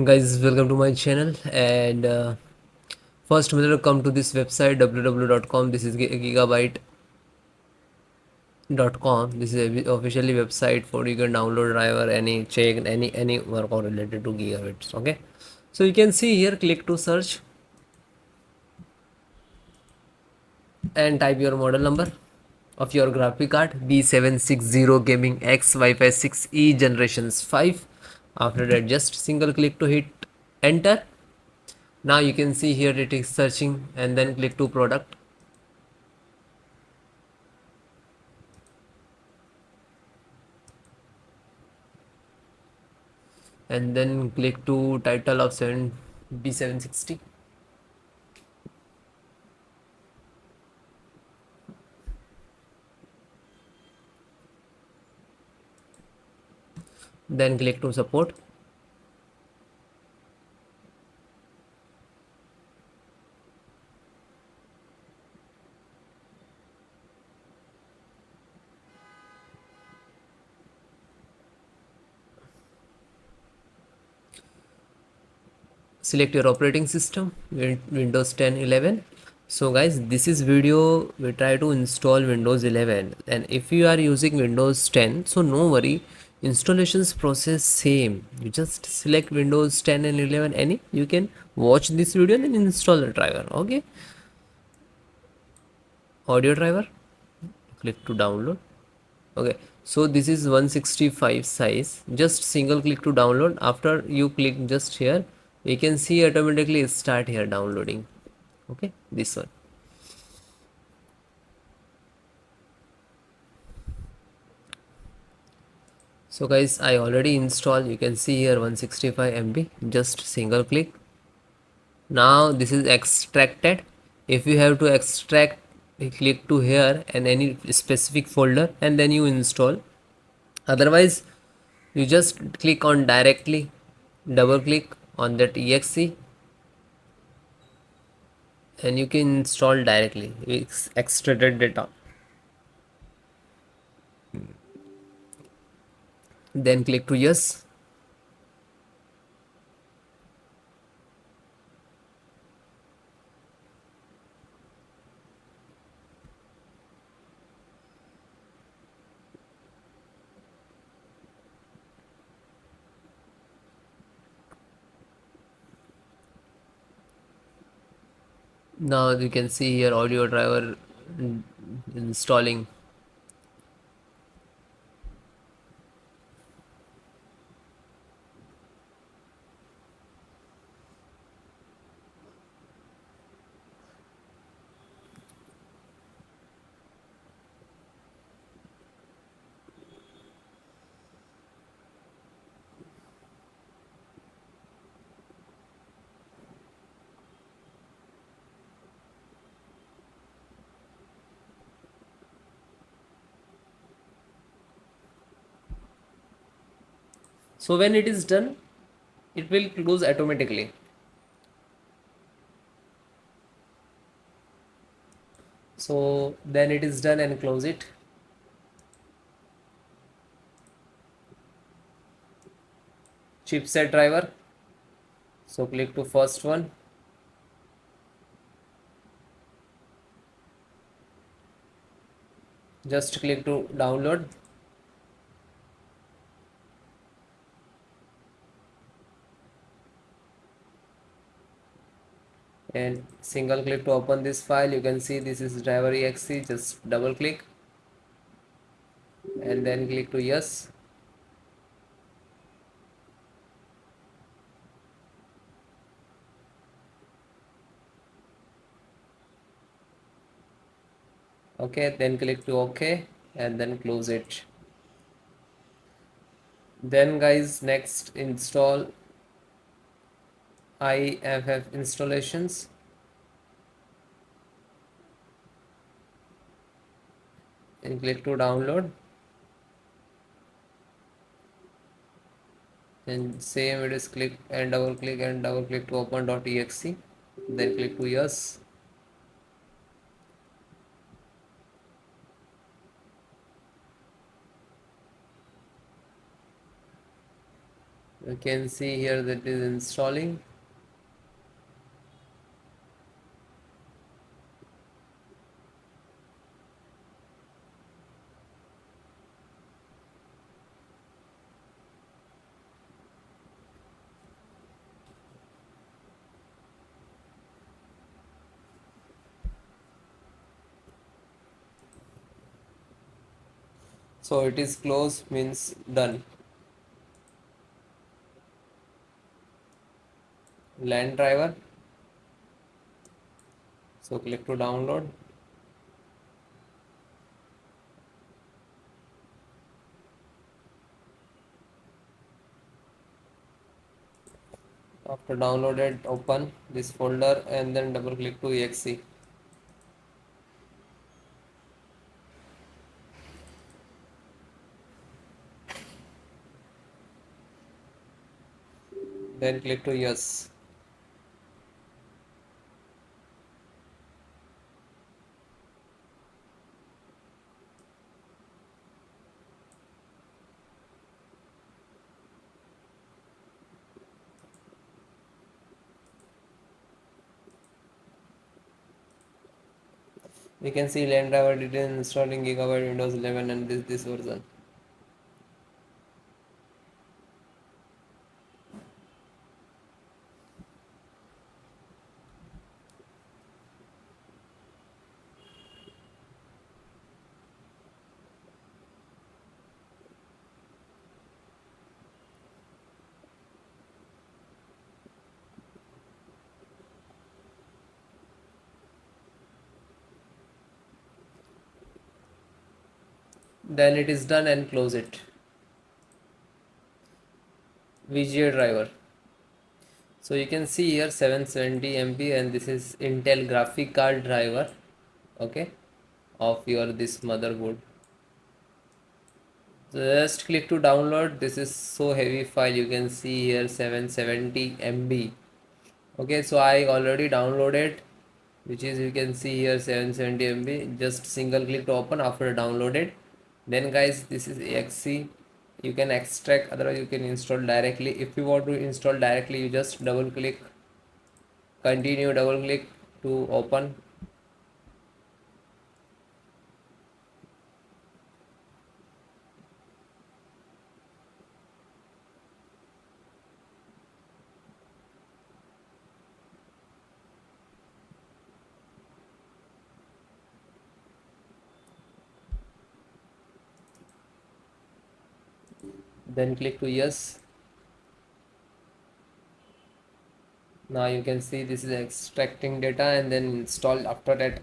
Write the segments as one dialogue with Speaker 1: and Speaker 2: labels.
Speaker 1: Guys, welcome to my channel. And first, welcome to this website www.com. This is gigabyte.com. This is a officially website for you can download driver, any check, any work or related to gigabytes. Okay, so you can see here, click to search and type your model number of your graphic card B760 Gaming X Wi-Fi 6E generations 5. After that, just single click to hit enter. Now you can see here it is searching, and then click to product, and then click to title of 7 B760, then click to support. Select your operating system, Windows 10, 11. So guys, this is video we try to install Windows 11, and if you are using Windows 10, so no worry, installations process same. You just select Windows 10 and 11 any, you can watch this video and install the driver. Okay, audio driver, click to download. Okay, so this is 165 size, just single click to download. After you click just here, you can see automatically start here downloading. Okay, this one. So guys, I already installed, you can see here 165 MB, just single click. Now this is extracted. If you have to extract, you click to here and any specific folder and then you install. Otherwise, you just click on directly, double click on that exe, and you can install directly. It's extracted data. Then click to yes. Now you can see here audio driver installing. So when it is done, it will close automatically. So then it is done and close it. Chipset driver. So click to first one. Just click to download. And single click to open this file. You can see this is driver exe. Just double click and then click to yes. Okay, then click to OK and then close it. Then guys, next install IFF installations. And click to download. And same it is click and double click to open.exe. Then click to yes. You can see here that is installing. So it is close means done. LAN driver. So click to download. After downloaded, open this folder and then double click to exe. Then click to yes. You can see LAN driver details installing Gigabyte Windows 11 and this version. Then it is done and close it. VGA driver. So you can see here 770 MB and this is Intel graphic card driver, okay, of your this motherboard. So just click to download. This is so heavy file, you can see here 770 MB. Okay, so I already downloaded, which is you can see here 770 MB. Just single click to open after downloaded. Then guys, this is exe. You can extract, otherwise you can install directly. If you want to install directly, you just double click, continue, double click to open. Then click to yes. Now you can see this is extracting data and then install after that.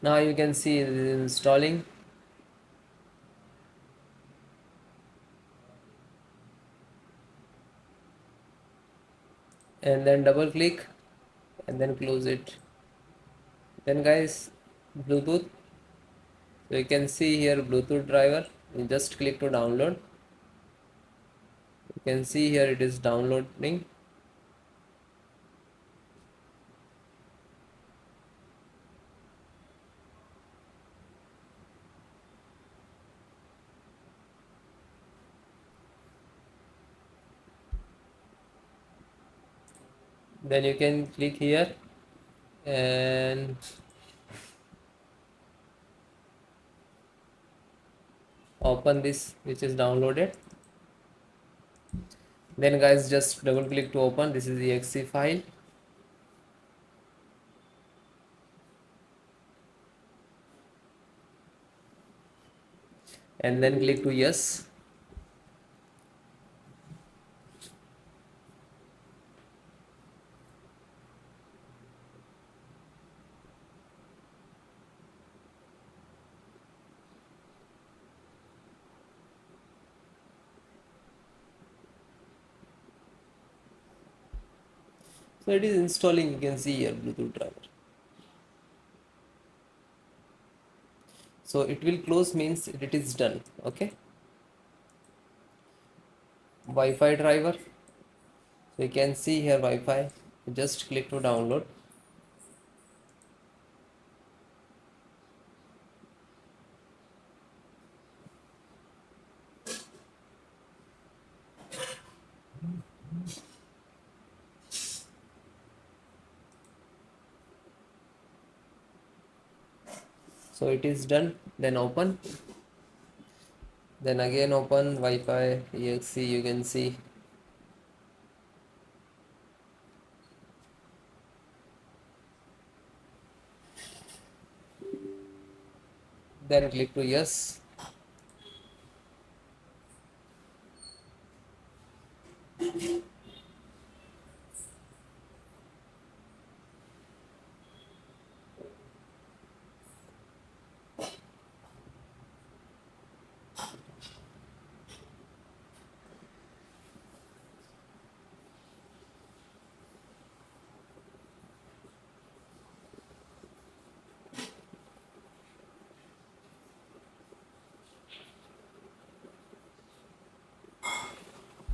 Speaker 1: Now you can see it is installing. And then double click and then close it. Then guys, Bluetooth. So you can see here Bluetooth driver. You just click to download. You can see here it is downloading. Then you can click here and open this which is downloaded. Then guys, just double click to open. This is the exe file. and then click to yes. So it is installing, you can see here Bluetooth driver. So it will close means it is done. Okay. Wi-Fi driver. So you can see here Wi-Fi. Just click to download. So it is done. Then open. Then again open Wi-Fi exe. You can see. Then click to yes.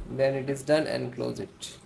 Speaker 1: Then it is done and close it.